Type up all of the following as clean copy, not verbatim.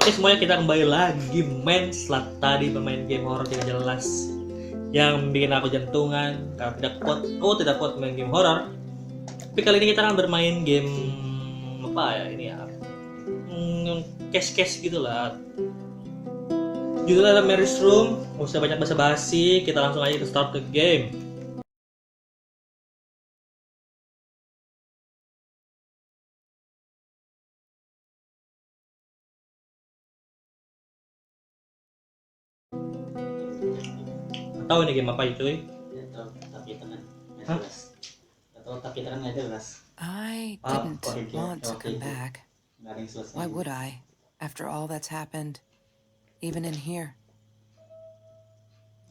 Oke semuanya, kita kembali lagi main. Setelah tadi bermain game horror tidak jelas yang bikin aku jantungan karena tidak kuat main game horror. Tapi kali ini kita akan bermain game apa ya ini ya, case gitu lah. Judulnya adalah Mary's Room. Gak usah banyak basa-basi, kita langsung aja start the game. Tahu ini game apa itu? Tapi tangan nggak jelas. Atau tapi tangan nggak jelas. I didn't want to come back. Nggak ada yang selesai. Why would I? After all that's happened, even in here.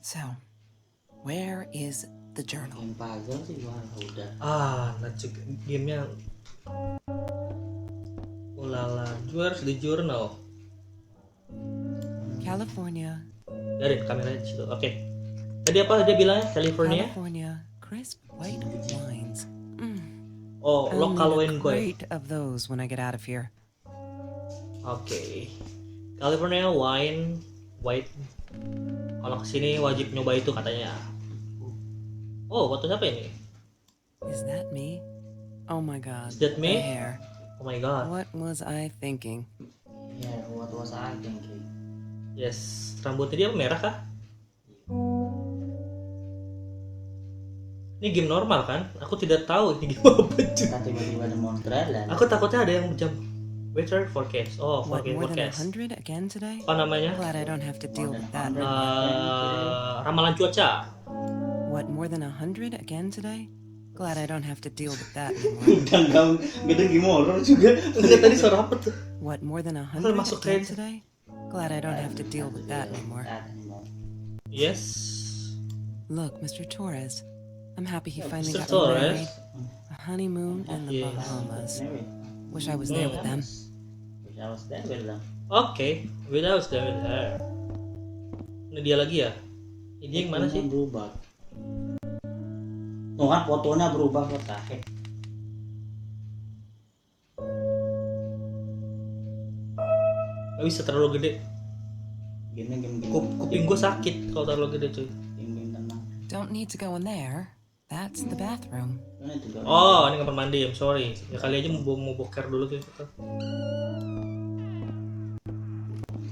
So, where is the journal? Game puzzle sih wah udah. Gamenya. Ulala, where's the journal? California. Dari kamera di situ. Oke. Tadi apa dia bilangnya? California? California, crisp white wines. Oh, I'll local need wine a gue. crate of those when I get out of here. Oke. California wine white. Kalau kesini wajib nyoba itu katanya. Oh, foto siapa ini? Is that me? Oh my god. Is that me? The hair. Oh my god. What was I thinking? Iya, what was I thinking? Yes, rambutnya dia merah kah? Ini game normal kan? Aku tidak tahu ini game apa. Kita tiba-tiba ada monster lah. Aku takutnya ada yang jam. Weather forecast. Oh, What, more than forecast. 100 again today? Apa namanya? Glad I don't have to deal with that. Ramalan cuaca. What, more than 100 again today? Glad I don't have to deal with that anymore. Gede game horror juga. Enggak, tadi suara apa tuh? What, more than 100 masuk again credit. today? Glad I don't have to deal with that anymore. Yes. Look, Mr. Torres, I'm happy he finally Mr. got Torres. married. A honeymoon in the Yeah. Bahamas. Wish I was there with them. Wish I was there with them. Oke, without them with her. Ini dia lagi ya? Ini dia yang mana sih? Berubah. Tuh kan fotonya berubah kota. Gak bisa terlalu gede. Game Kuping gue sakit kalau terlalu gede cuy. Game tenang. Don't need to go in there. That's the bathroom. Mana itu kan? Oh, ini kamar mandi. I'm sorry. Ya kali aja mau boker dulu tuh.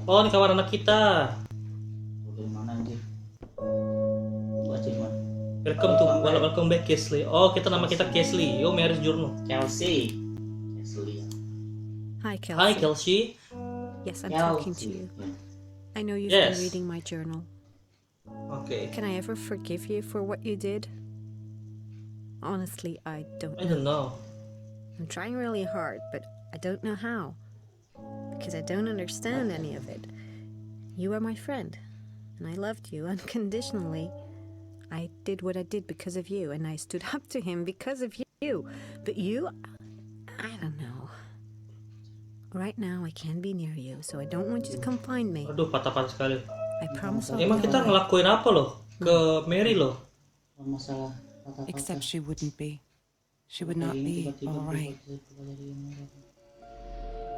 Oh, ini kamar anak kita. Udah mana anjir? Baca gimana? Welcome back Kesley. Oh, nama kita Kesley. Yo, Mary's Journal. Chelsea. Hi, Kelsey. Hi Kelsey. Yes, I'm talking to you. I know you've Yes. been reading my journal. Oke. Can I ever forgive you for what you did? Honestly, I don't I know. don't know. I'm trying really hard, but I don't know how. Because I don't understand any of it. You are my friend, and I loved you unconditionally. I did what I did because of you, and I stood up to him because of you. But you, I don't know. Right now, I can't be near you, so I don't want you to come find me. Aduh, patah-patah sekali. I promise I'll Emang be kita alright. ngelakuin apa loh ke Mary loh? Masalah kata-kata. Except she wouldn't be. She would not be alright.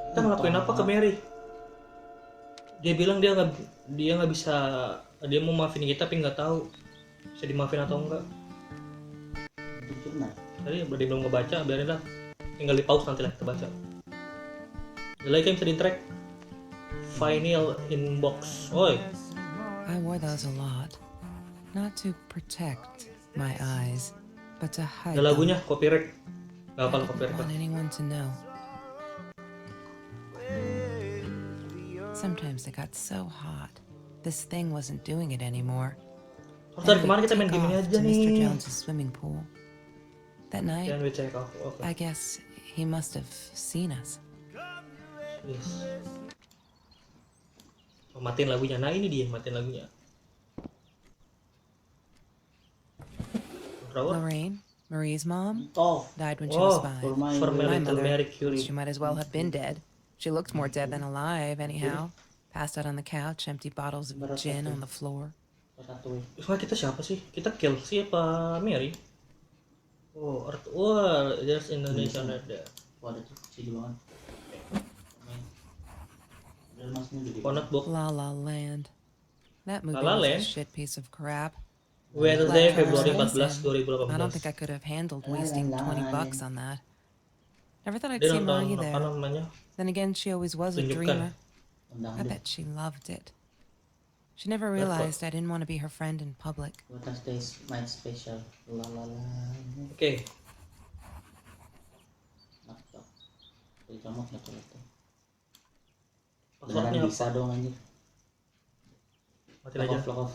Kita ngelakuin apa ke Mary? Dia bilang dia nggak bisa, dia mau maafin kita tapi nggak tahu bisa dimaafin atau enggak. Tadi dia belum ngebaca, biarin lah. Tinggal di pause nanti lah kita baca. Ada lagi kan bisa di track. Vinyl inbox. Oi. I wore those a lot. Not to protect my eyes, but to hide Ada lagunya them. copyright. Gak I apa-apa didn't copyright. want anyone to know. Sometimes it got so hot, this thing wasn't doing it anymore. Terus dari kemarin kita main game ini aja to nih. Mr. Jones's swimming pool. That night, Jangan check off. Oke. I guess he must have seen us. Yes. Oh, matiin lagunya. Nah ini dia matiin lagunya. Berapa? Lorraine, Marie's mom, Oh, died when she was Oh, 5. for my little mother. Mary Curie. She might as well have been dead. She looked more dead than alive, anyhow. Passed out on the couch, empty bottles of gin on the floor. satu. Wah, kita siapa sih? Kita Kelsey apa Mary? Oh, wah, there's Indonesian right there. Waduh, kecil banget. Udah mas Notebook. La La Land. That movie La La was a Land? shit piece of crap. Wednesday, Like Februari Trevor 14, I don't think I 2018. could have handled wasting $20 on that. Never thought I'd Dia see nonton Marie apa there. namanya? Then again, she always was a Tunjukkan. dreamer. I bet she loved it. She never That's realized I didn't want to be her friend in public. What is this my special? La la la. Oke. Laptop. Jadi kamu nggak tuh. Passwordnya Beneran bisa apa? dong anjir. Mati aja. Vlog off.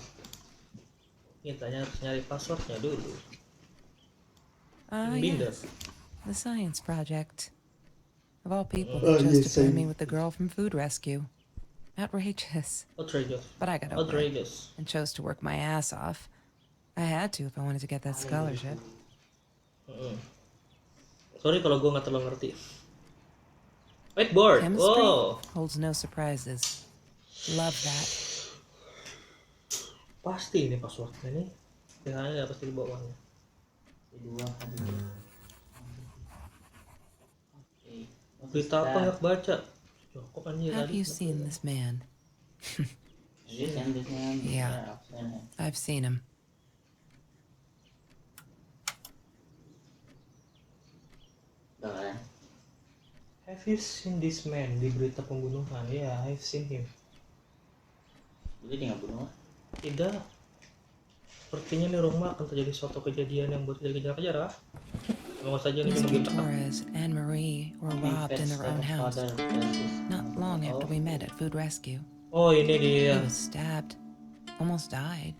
Kita harus nyari passwordnya dulu. Yes, the science project. Of all people, Oh, they chose yes, to pair same. me with the girl from Food Rescue. Outrageous. Outrageous. But I got over it Outrageous. and chose to work my ass off. I had to if I wanted to get that scholarship. Sorry kalau gue nggak terlalu ngerti. Whiteboard. Chemistry Oh, holds no surprises. Love that. pasti ini passwordnya nih. Biasanya pasti di bawahnya. Kedua tadi. Oke. Berita apa nggak baca? Kok anjir Have tadi? you seen this man? Yeah. I've seen him. Have you seen this man di berita pembunuhan? Ya, yeah, I've seen him. Jadi dia nggak bunuh? Tidak. Sepertinya di rumah akan terjadi suatu kejadian yang buat jadi kejar-kejar. Nggak saja ini cuma Mr. gitu. Torres and Marie were robbed in their own house not long after we met at Food Rescue. Oh, ini He dia. was stabbed, almost died.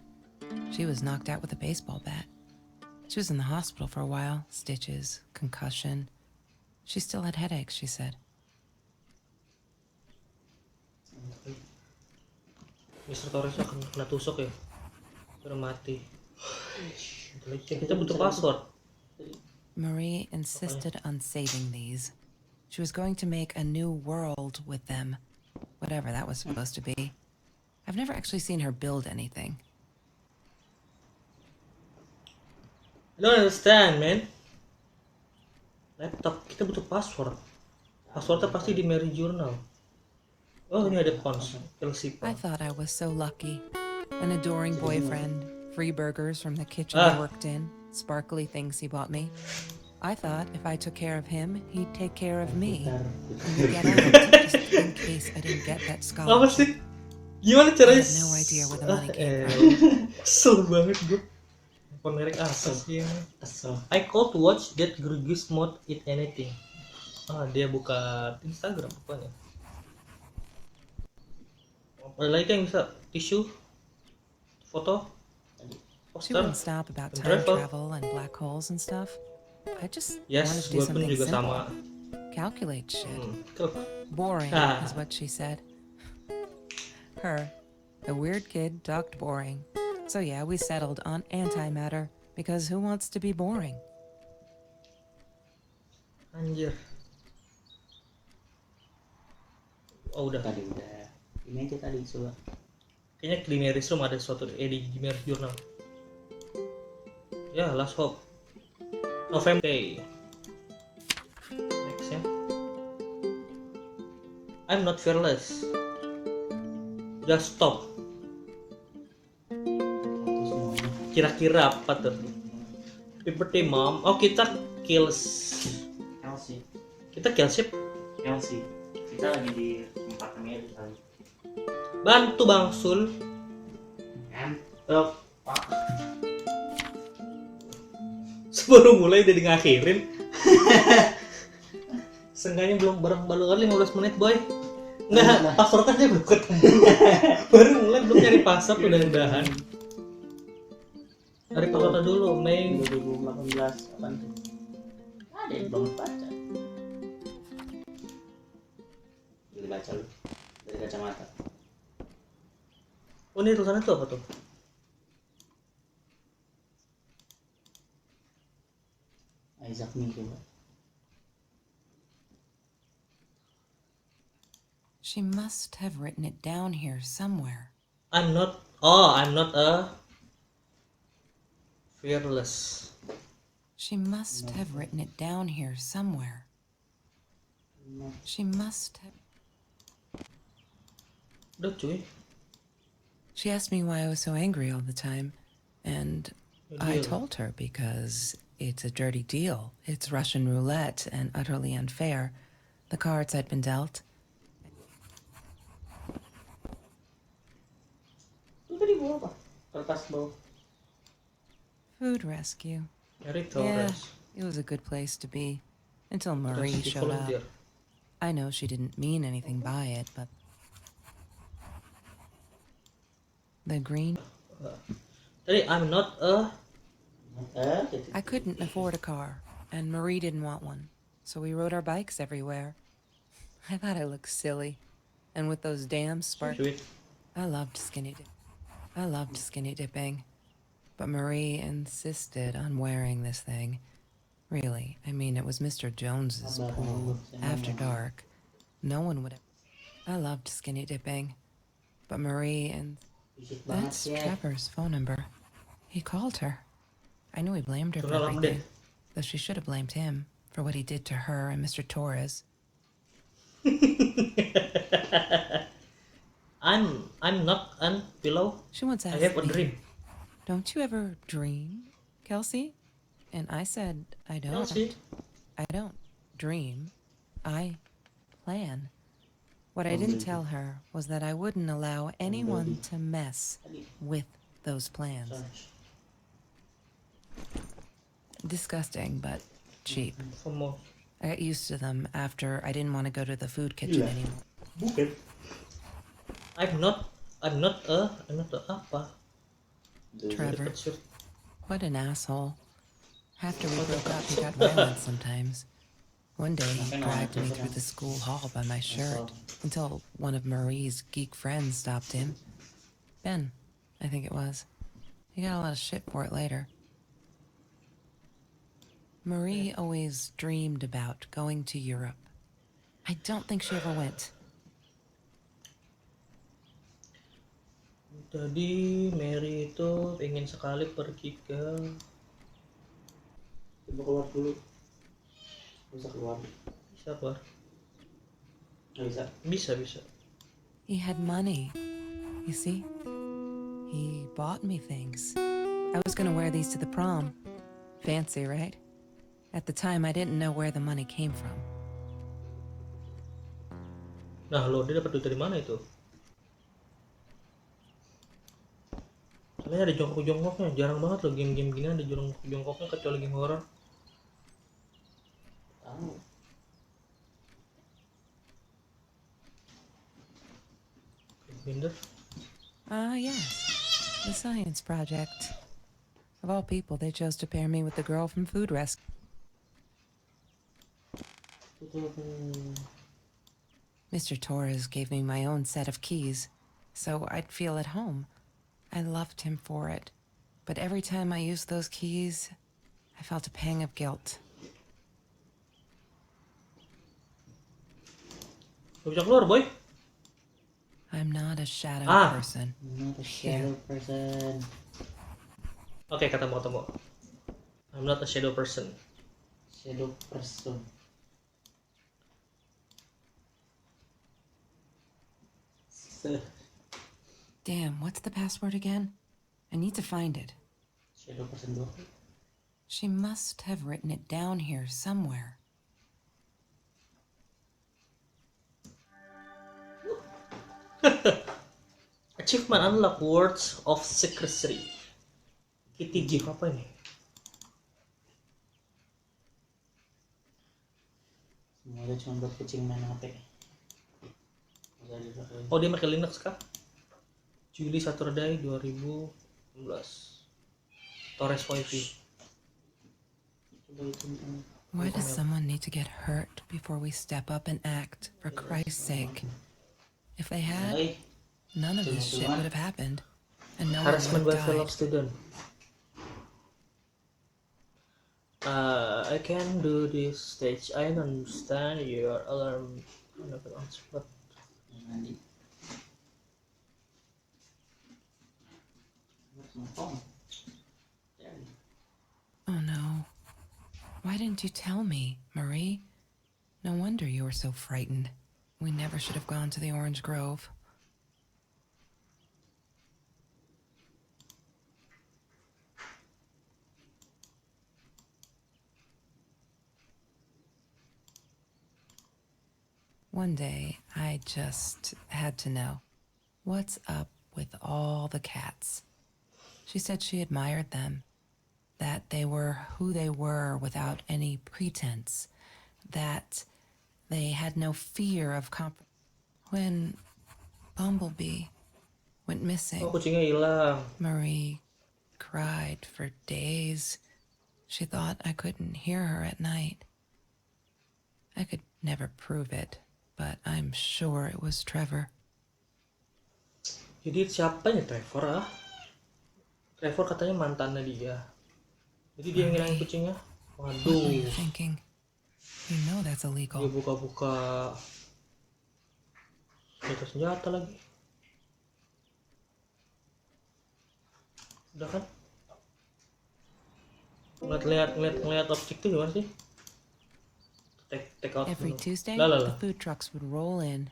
She was knocked out with a baseball bat. She was in the hospital for a while, stitches, concussion. She still had headaches, she said. Mr. Torres akan kena tusuk ya. Sudah mati. Kita butuh password. Marie insisted on saving these. She was going to make a new world with them, whatever that was supposed to be. I've never actually seen her build anything. I don't understand, man. Laptop, kita butuh password. Passwordnya pasti di Mary Journal. Oh, ini ada cons. I thought I was so lucky. An adoring boyfriend, free burgers from the kitchen I worked in, sparkly things he bought me. I thought if I took care of him, he'd take care of me. And we'd get out just in case I didn't get that Apa scholarship. sih? Gimana I caranya? had no idea where the money came from. Kesel banget gue. Pemerek asas ya. Kesel. I call to watch that Gurgis mod eat anything. Ah, dia buka Instagram rupanya. Ada lagi yang bisa tisu, foto, She poster. wouldn't stop about time Travel. travel and black holes and stuff. I just wanted Yes, to do gue pun something juga simple. sama. Calculate shit. Cool. Boring Ah. is what she said. Her, the weird kid, talked boring. So yeah, we settled on antimatter because who wants to be boring? Anjir. Oh udah. Tadi udah. Ini aja tadi coba. Kayaknya di Mary's Room ada suatu di Mary's Journal. Ya, Last Hope. November. Okay. Next ya. I'm not fearless. Just stop. Terus semuanya. Kira-kira apa tuh? Liberty Mom. Oh, kita kills. Kelsey. Kita killship. Kelsey. Kita lagi di tempat Mary kali. Bantu Bang Sul. Pak. Sebelum mulai udah di ngakhirin. Seenggaknya belum baru 15 menit, boy. Nggak, passwordnya belum ketemu. Baru mulai belum nyari password udah udahan. Cari passwordnya dulu, Mei 2018 apaan tuh? Ada yang belum baca. Jadi baca lu dari kacamata. Oh, ini tulisannya tuh apa tuh? Isaac nih coba. She must have written it down here somewhere. I'm not a fearless. She must have written it down here somewhere. She must have. Udah cuy. She asked me why I was so angry all the time, and I Deal. told her because it's a dirty deal. It's Russian roulette and utterly unfair. The cards I'd been dealt. Itu tadi bawa apa? Kertas bawa. Food rescue. Nyari Yeah, Torres. it was a good place to be. Until Marie Terus di showed up. volunteer. I know she didn't mean anything by it, but... The green... Tadi I'm not a. I couldn't afford a car, and Marie didn't want one, so we rode our bikes everywhere. I thought I looked silly, and with those damn sparks... Sweet. I loved skinny dipping, but Marie insisted on wearing this thing. Really, I mean, it was Mr. Jones's pool after dark. No one would have... I loved skinny dipping, but Marie and... Fisik banget That's ya. Trevor's phone number. He called her. I knew he blamed her for Kenal update. everything, though she should have blamed him for what he did to her and Mr. Torres. I'm not an pillow. She once I asked have a me, dream. "Don't you ever dream, Kelsey?" And I said, I don't. Kelsey. I don't dream. I plan. What I didn't tell her was that I wouldn't allow anyone to mess with those plans. Disgusting, but cheap. FOMO. I got used to them after I didn't want to go to the food kitchen Iya. anymore. Bukan. I'm not a apa? Trevor, Dapat shirt. what an asshole. After we broke up, he got violent sometimes. One day, he dragged me through the school hall by my shirt until one of Marie's geek friends stopped him. Ben, I think it was. He got a lot of shit for it later. Marie always dreamed about going to Europe. I don't think she ever went. Tadi Mary itu ingin sekali pergi ke. Coba keluar dulu. Bisa keluar. Bisa keluar. Nggak bisa. Bisa. He had money. You see? He bought me things. I was gonna wear these to the prom. Fancy, right? At the time, I didn't know where the money came from. Nah lo dia dapat duit dari mana itu? Soalnya ada jongkok-jongkoknya, jarang banget loh game-game gini ada jongkok-jongkoknya kecuali game horror. Tahu. Binder. Ah, yes. The science project. Of all people, they chose to pair me with the girl from Food Rescue. Mr. Torres gave me my own set of keys, so I'd feel at home. I loved him for it, but every time I used those keys, I felt a pang of guilt. Gak bisa keluar boy. I'm not a shadow person. Not a shadow person. Oke, ketemu. I'm not a shadow person. Shadow person. Damn, what's the password again? I need to find it. Shadow person 2. She must have written it down here somewhere. Achievement unlock words of secrecy. Kitty gift apa ini? Semuanya cuma buat kucing main HP. Oh dia pakai Linux kah? Juli Saturday 2016. Torres Wifi. Why does someone need to get hurt before we step up and act, for Christ's sake? If they had, none of this shit would have happened, and no one Harassment would by have fellow died. student. I can do this stage. I understand your alarm. But Nanti. Oh no. Why didn't you tell me, Marie? No wonder you were so frightened. We never should have gone to the orange grove. One day, I just had to know what's up with all the cats. She said she admired them, that they were who they were without any pretense, that they had no fear of When Bumblebee went missing, Oh, kucingnya hilang. Marie cried for days. She thought I couldn't hear her at night. I could never prove it, but I'm sure it was Trevor. Jadi siapa ya Trevor ah? Trevor katanya mantannya dia. Jadi dia yang ngilangin kucingnya. What were you Waduh. thinking? You know that's Dia illegal. buka-buka senjata lagi. Udah kan? Ngeliat objek itu gimana sih? Take out Every dulu. Tuesday, Lah, lah, the lah. food trucks would roll in.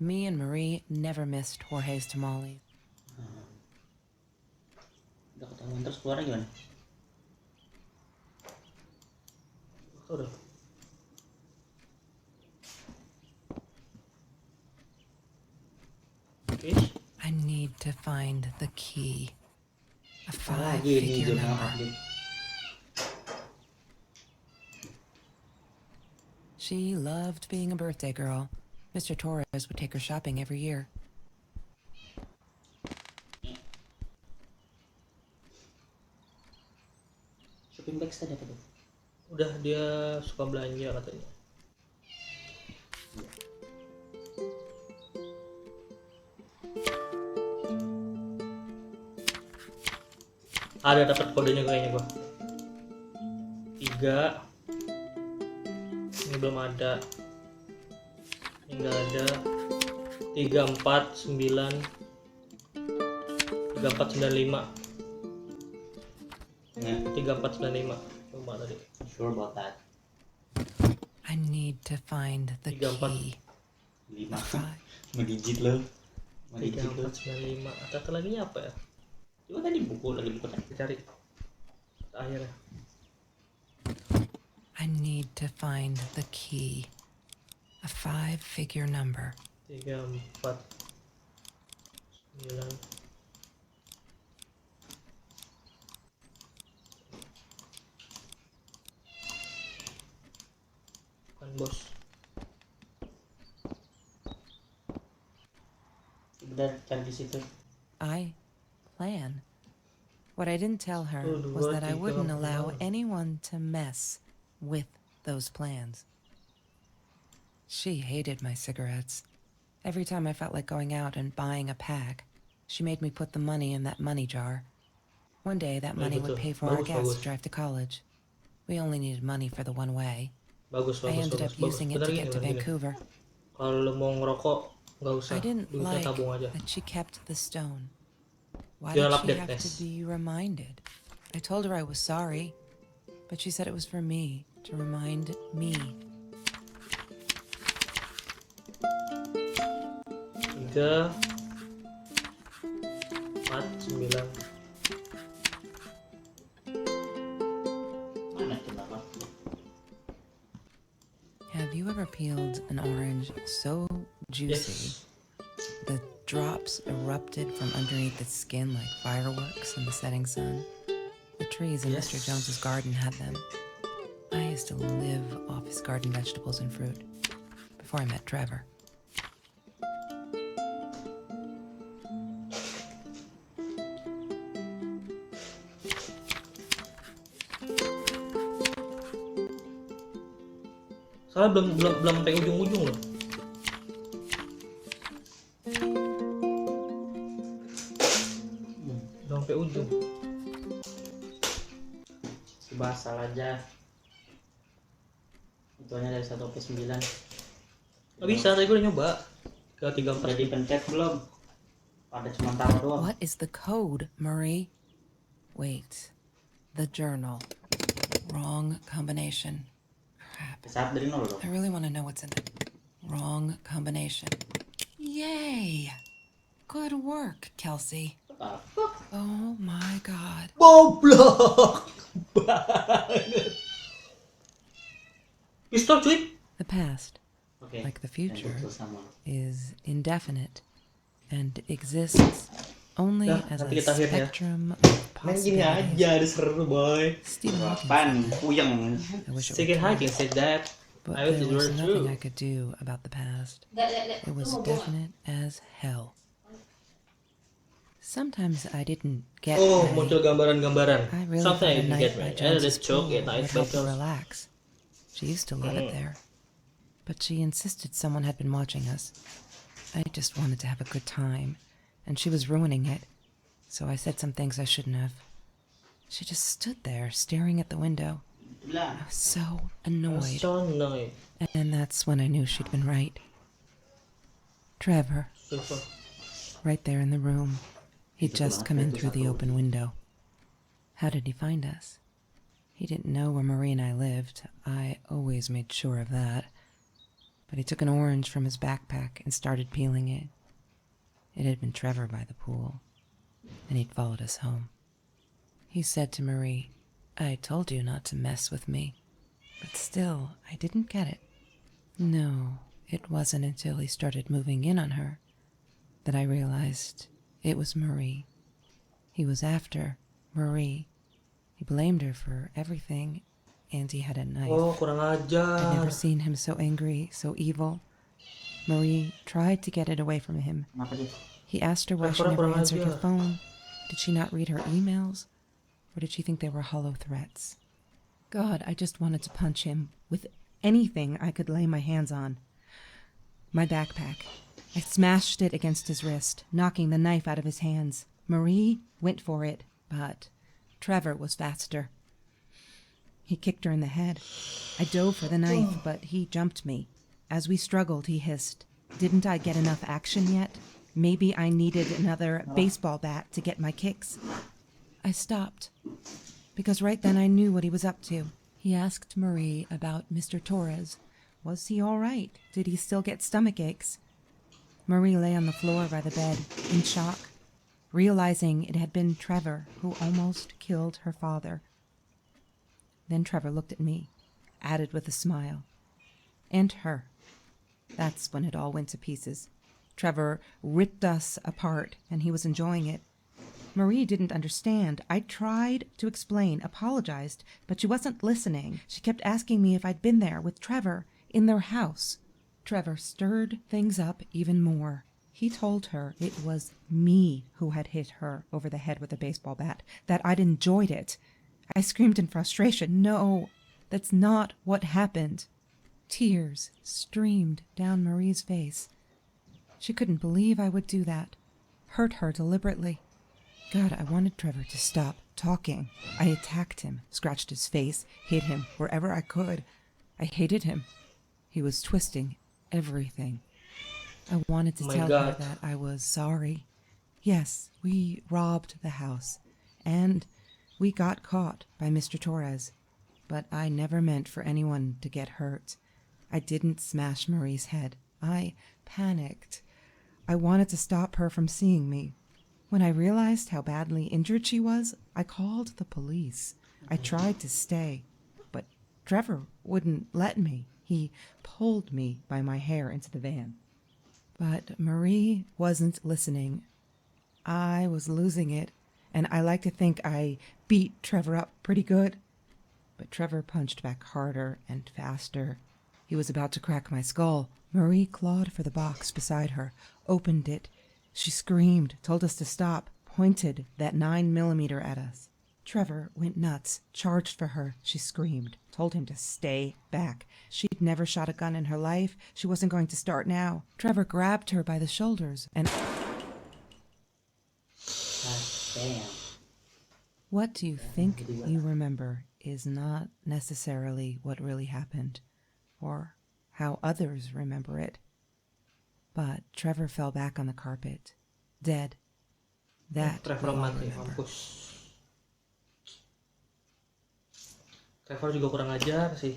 Me and Marie never missed Jorge's tamales. Udah ketahuan terus keluarnya gimana? Udah. Oke. I need to find the key. A Lagi ini 5-figure jurnal number. update. She loved being a birthday girl. Mr. Torres would take her shopping every year. Shopping bags tadi apa tuh? Udah dia suka belanja katanya. Ada dapat kodenya kayaknya gua. 3. Ini belum ada. Ini enggak ada. 3495. Ya, 3495. Coba tadi. sure about that. I need to find the 34. key. 5 Five. 5 digit loh. 5 digit loh. 3495. Atau lagi apa ya? Coba tadi buku lagi buku tadi. Cari. Akhirnya. I need to find the key. A 5-figure number. 3495. Bukan bos. Udah cari di situ. I plan. What I didn't tell her Oh, was what that I you wouldn't got allow wrong? anyone to mess with those plans. She hated my cigarettes. Every time I felt like going out and buying a pack, she made me put the money in that money jar. One day, that money would betul. pay for our Bagus, gas bagus. to drive to college. We only needed money for the one way. Bagus, I bagus, ended bagus, up bagus. using it Benar to gini, get to benar gini. Vancouver. Kalau lo mau ngerokok, nggak usah. I didn't Duitnya like tabung aja. that she kept the stone. Why You'll did she update have to this. be reminded? I told her I was sorry, but she said it was for me, to remind me. 3 4 9. Mana tuh apa? Have you ever peeled an orange so juicy Yes. the drops erupted from underneath its skin like fireworks in the setting sun? The trees in Mr. Yes. Jones's garden had them. I used to live off his garden vegetables and fruit before I met Trevor. Soalnya belum sampai ujung-ujung loh. Belum sampai ujung. Basal aja. Itu hanya dari 1 sampai 9. Nggak bisa, tadi gue udah nyoba ke 3 Udah 4. dipencet belum? Ada cuma taruh doang. What is the code, Marie? Wait. The journal. Wrong combination. Crap. Saat dari 0 dong. I really want to know what's in it. Wrong combination. Yay! Good work, Kelsey. Apa? Oh my god. Goblok banget. Pistol cuy. The past. Oke. like the Dan future, itu sama. is indefinite and exists only Dah, as a nanti kita akhirnya. spectrum of Main gini possibilities. aja, ada seru boy. Stephen Hawking Apaan? said that. Puyeng. I wish it Stephen were Hawking true. said that. But I wish there it was were nothing true. I could do about the past. It was definite as hell. Sometimes I didn't get Oh, my- muncul gambaran-gambaran. I really Something thought I a didn't night get by right. Jones's Let's choke pool it. would Nice help her battles. relax. She used to love it there. But she insisted someone had been watching us. I just wanted to have a good time, and she was ruining it. So I said some things I shouldn't have. She just stood there staring at the window. Itulah. I was so I'm annoyed. so annoyed. And that's when I knew she'd been right. Trevor, Super. right there in the room. He'd just come in through the open window. How did he find us? He didn't know where Marie and I lived. I always made sure of that. But he took an orange from his backpack and started peeling it. It had been Trevor by the pool, and he'd followed us home. He said to Marie, "I told you not to mess with me." But still, I didn't get it. No, it wasn't until he started moving in on her that I realized it was Marie. He was after Marie. He blamed her for everything, and he had a knife. Oh, kurang I'd ajar. never seen him so angry, so evil. Marie tried to get it away from him. Kenapa dia? He asked her why she Kurang never answered her ajar. phone. Did she not read her emails? Or did she think they were hollow threats? God, I just wanted to punch him with anything I could lay my hands on. My backpack. I smashed it against his wrist, knocking the knife out of his hands. Marie went for it, but Trevor was faster. He kicked her in the head. I dove for the knife, but he jumped me. As we struggled, he hissed, "Didn't I get enough action yet? Maybe I needed another baseball bat to get my kicks." I stopped, because right then I knew what he was up to. He asked Marie about Mr. Torres. Was he all right? Did he still get stomach aches? Marie lay on the floor by the bed, in shock, realizing it had been Trevor who almost killed her father. Then Trevor looked at me, added with a smile. And her. That's when it all went to pieces. Trevor ripped us apart, and he was enjoying it. Marie didn't understand. I tried to explain, apologized, but she wasn't listening. She kept asking me if I'd been there with Trevor in their house. Trevor stirred things up even more. He told her it was me who had hit her over the head with a baseball bat, that I'd enjoyed it. I screamed in frustration, "No, that's not what happened." Tears streamed down Marie's face. She couldn't believe I would do that, hurt her deliberately. God, I wanted Trevor to stop talking. I attacked him, scratched his face, hit him wherever I could. I hated him. He was twisting everything. I wanted to My tell God. her that I was sorry. Yes, we robbed the house, and we got caught by Mr. Torres. But I never meant for anyone to get hurt. I didn't smash Marie's head. I panicked. I wanted to stop her from seeing me. When I realized how badly injured she was, I called the police. I tried to stay, but Trevor wouldn't let me. He pulled me by my hair into the van. But Marie wasn't listening. I was losing it, and I like to think I beat Trevor up pretty good. But Trevor punched back harder and faster. He was about to crack my skull. Marie clawed for the box beside her, opened it. She screamed, told us to stop, pointed that 9mm at us. Trevor went nuts, charged for her. She screamed, told him to stay back. She'd never shot a gun in her life. She wasn't going to start now. Trevor grabbed her by the shoulders and... Damn. What do you think you remember is not necessarily what really happened, or how others remember it. But Trevor fell back on the carpet, dead. That we Trevor all mati, remember. mampus. Trevor juga kurang ajar sih.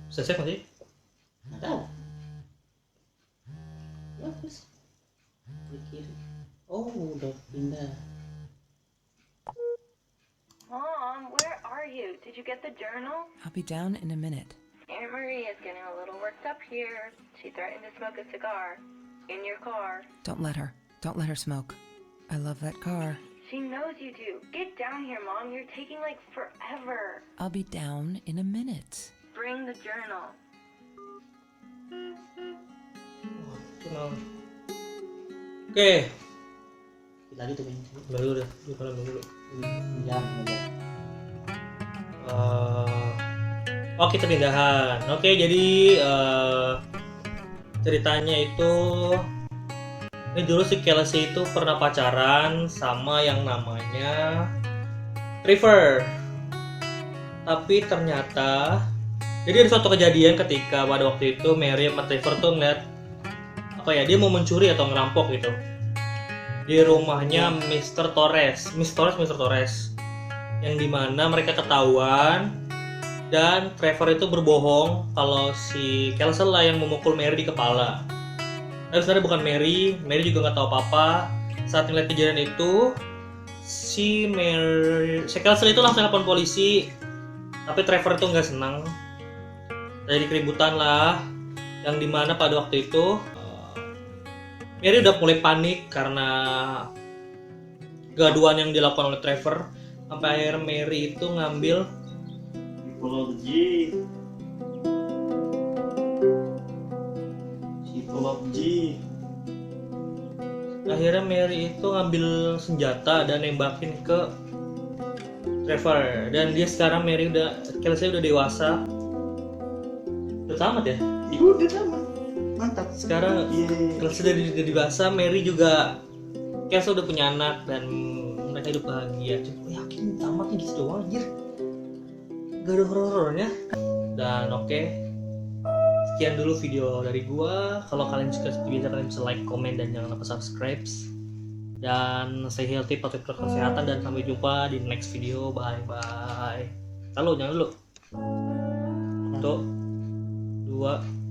Bisa save nggak sih? Nggak tahu. Bagus. Klik kiri. Oh, untuk pindah. Mom, where are you? Did you get the journal? I'll be down in a minute. Aunt Marie is getting a little worked up here. She threatened to smoke a cigar in your car. Don't let her. Don't let her smoke. I love that car. She knows you do. Get down here, Mom. You're taking like forever. I'll be down in a minute. Bring the journal. Oke, Kita lagi tuh main. dulu deh, dulu. Ya, udah. Oh, kita pindahan. Oke, jadi ceritanya itu ini dulu si Kelsey itu pernah pacaran sama yang namanya Trevor. Tapi ternyata jadi ada suatu kejadian ketika pada waktu itu Mary sama Trevor tuh ngeliat dia mau mencuri atau ngerampok gitu di rumahnya Mr. Torres, yang dimana mereka ketahuan dan Trevor itu berbohong kalau si Kelsey lah yang memukul Mary di kepala. Tapi sebenarnya bukan Mary juga nggak tahu apa-apa. Saat ngeliat kejadian itu si Kelsey itu langsung telepon polisi, tapi Trevor itu nggak senang. Jadi keributan lah, yang dimana pada waktu itu Mary udah mulai panik karena gaduhan yang dilakukan oleh Trevor. Sampai akhirnya Mary itu ngambil psikologi. Akhirnya Mary itu ngambil senjata dan nembakin ke Trevor. Dan dia sekarang Kelsey udah dewasa. Udah tamat ya? Iya, udah sama. Mantap. Sekarang Kelsey udah dewasa, Mary juga Kelsey udah punya anak dan mereka hidup bahagia. Cuma yakin tamatnya gitu doang anjir. Gak ada horor-horornya. Dan oke, sekian dulu video dari gua. Kalau kalian suka seperti biasa, kalian bisa like, komen, dan jangan lupa subscribe. Dan stay healthy, patuhi protokol kesehatan, dan sampai jumpa di next video. Bye bye. Jangan dulu. 1, 2.